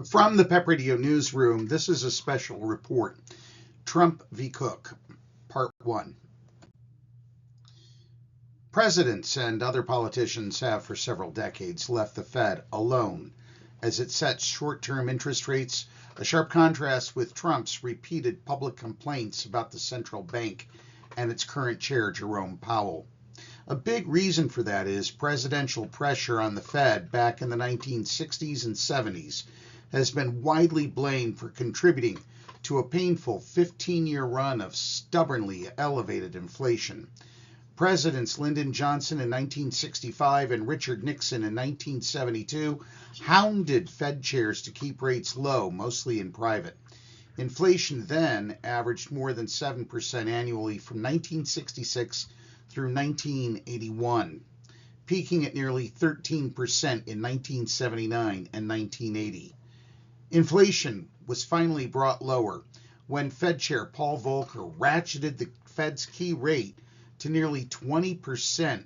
From the PEP Radio Newsroom, this is a special report. Trump v. Cook, Part 1. Presidents and other politicians have for several decades left the Fed alone as it sets short-term interest rates, a sharp contrast with Trump's repeated public complaints about the central bank and its current chair, Jerome Powell. A big reason for that is presidential pressure on the Fed back in the 1960s and 70s has been widely blamed for contributing to a painful 15-year run of stubbornly elevated inflation. Presidents Lyndon Johnson in 1965 and Richard Nixon in 1972 hounded Fed chairs to keep rates low, mostly in private. Inflation then averaged more than 7% annually from 1966 through 1981, peaking at nearly 13% in 1979 and 1980. Inflation was finally brought lower when Fed Chair Paul Volcker ratcheted the Fed's key rate to nearly 20%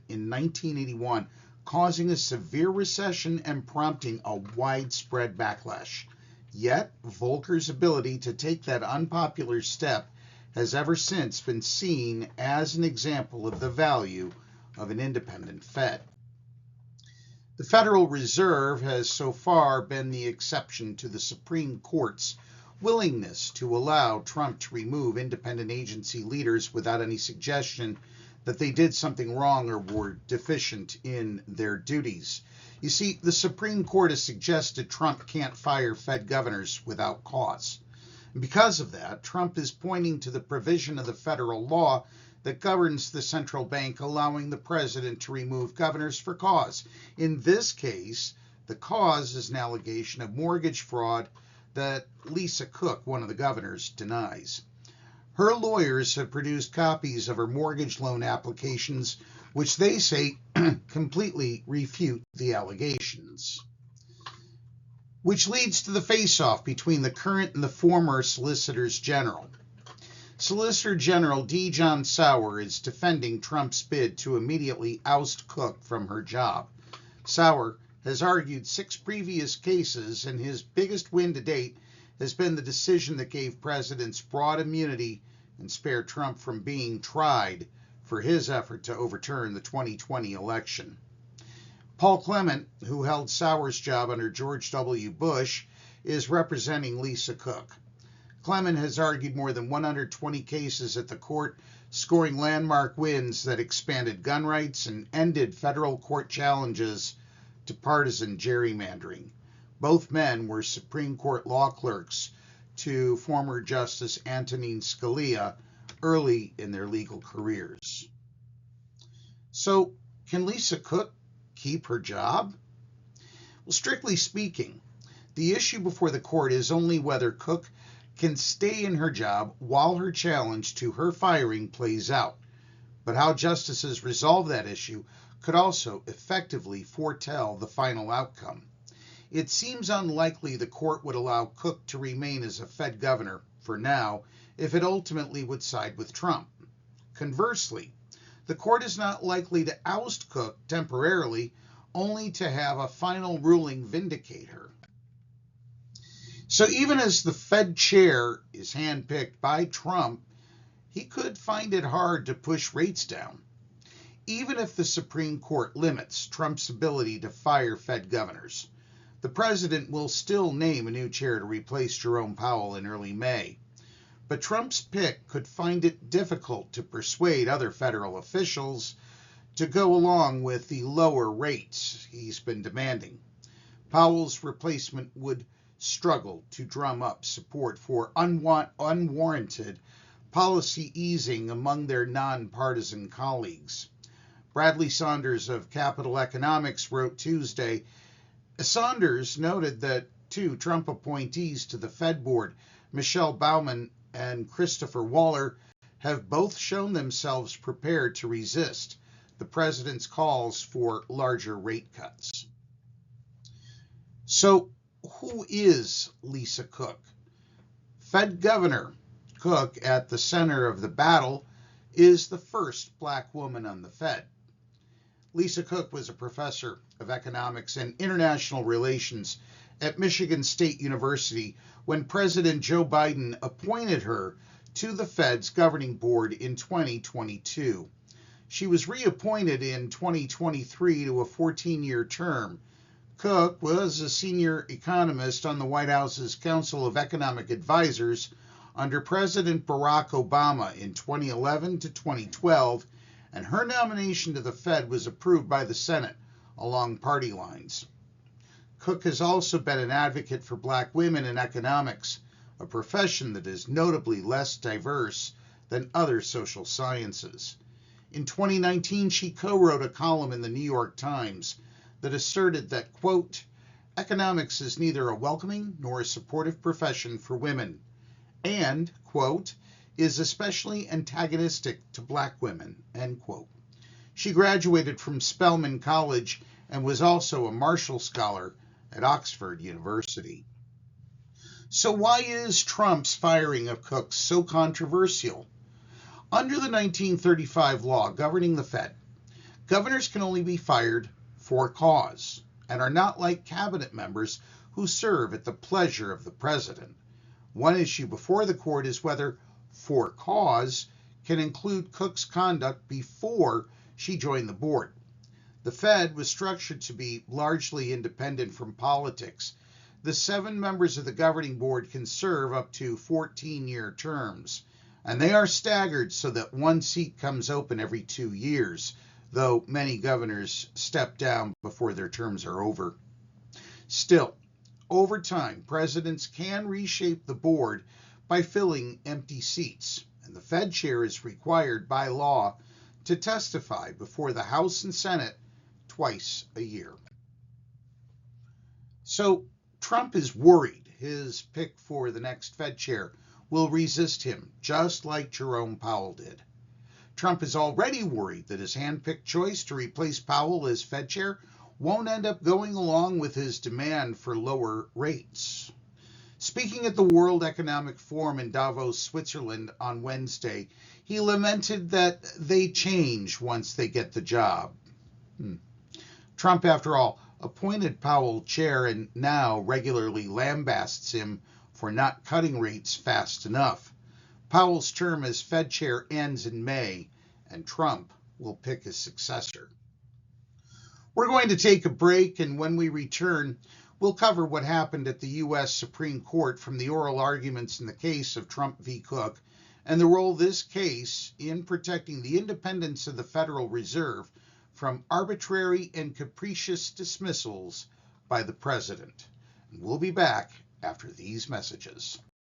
in 1981, causing a severe recession and prompting a widespread backlash. Yet, Volcker's ability to take that unpopular step has ever since been seen as an example of the value of an independent Fed. The Federal Reserve has so far been the exception to the Supreme Court's willingness to allow Trump to remove independent agency leaders without any suggestion that they did something wrong or were deficient in their duties. You see, the Supreme Court has suggested Trump can't fire Fed governors without cause. And because of that, Trump is pointing to the provision of the federal law that governs the central bank, allowing the president to remove governors for cause. In this case, the cause is an allegation of mortgage fraud that Lisa Cook, one of the governors, denies. Her lawyers have produced copies of her mortgage loan applications, which they say completely refute the allegations. Which leads to the face-off between the current and the former Solicitors General. Solicitor General D. John Sauer is defending Trump's bid to immediately oust Cook from her job. Sauer has argued 6 previous cases, and his biggest win to date has been the decision that gave presidents broad immunity and spared Trump from being tried for his effort to overturn the 2020 election. Paul Clement, who held Sauer's job under George W. Bush, is representing Lisa Cook. Clement has argued more than 120 cases at the court, scoring landmark wins that expanded gun rights and ended federal court challenges to partisan gerrymandering. Both men were Supreme Court law clerks to former Justice Antonin Scalia early in their legal careers. So, can Lisa Cook keep her job? Well, strictly speaking, the issue before the court is only whether Cook can stay in her job while her challenge to her firing plays out. But how justices resolve that issue could also effectively foretell the final outcome. It seems unlikely the court would allow Cook to remain as a Fed governor for now if it ultimately would side with Trump. Conversely, the court is not likely to oust Cook temporarily only to have a final ruling vindicate her. So even as the Fed chair is handpicked by Trump, he could find it hard to push rates down. Even if the Supreme Court limits Trump's ability to fire Fed governors, the president will still name a new chair to replace Jerome Powell in early May. But Trump's pick could find it difficult to persuade other federal officials to go along with the lower rates he's been demanding. Powell's replacement would struggle to drum up support for unwarranted policy easing among their nonpartisan colleagues. Bradley Saunders of Capital Economics wrote Tuesday, Saunders noted that 2 Trump appointees to the Fed board, Michelle Baumann and Christopher Waller, have both shown themselves prepared to resist the president's calls for larger rate cuts. So, who is Lisa Cook? Fed Governor Cook, at the center of the battle, is the first black woman on the Fed. Lisa Cook was a professor of economics and international relations at Michigan State University when President Joe Biden appointed her to the Fed's governing board in 2022. She was reappointed in 2023 to a 14-year term. Cook was a senior economist on the White House's Council of Economic Advisors under President Barack Obama in 2011 to 2012, and her nomination to the Fed was approved by the Senate along party lines. Cook has also been an advocate for black women in economics, a profession that is notably less diverse than other social sciences. In 2019, she co-wrote a column in the New York Times that asserted that, quote, economics is neither a welcoming nor a supportive profession for women, and, quote, is especially antagonistic to black women, end quote. She graduated from Spelman College and was also a Marshall Scholar at Oxford University. So why is Trump's firing of Cook so controversial? Under the 1935 law governing the Fed, governors can only be fired for cause and are not like cabinet members who serve at the pleasure of the president. One issue before the court is whether for cause can include Cook's conduct before she joined the board. The Fed was structured to be largely independent from politics. The 7 members of the governing board can serve up to 14-year terms, and they are staggered so that one seat comes open every 2 years, though many governors step down before their terms are over. Still, over time, presidents can reshape the board by filling empty seats, and the Fed chair is required by law to testify before the House and Senate twice a year. So Trump is worried his pick for the next Fed chair will resist him, just like Jerome Powell did. Trump is already worried that his hand-picked choice to replace Powell as Fed chair won't end up going along with his demand for lower rates. Speaking at the World Economic Forum in Davos, Switzerland on Wednesday, he lamented that they change once they get the job. Trump, after all, appointed Powell chair and now regularly lambasts him for not cutting rates fast enough. Powell's term as Fed chair ends in May, and Trump will pick his successor. We're going to take a break, and when we return, we'll cover what happened at the U.S. Supreme Court from the oral arguments in the case of Trump v. Cook and the role this case in protecting the independence of the Federal Reserve from arbitrary and capricious dismissals by the president. We'll be back after these messages.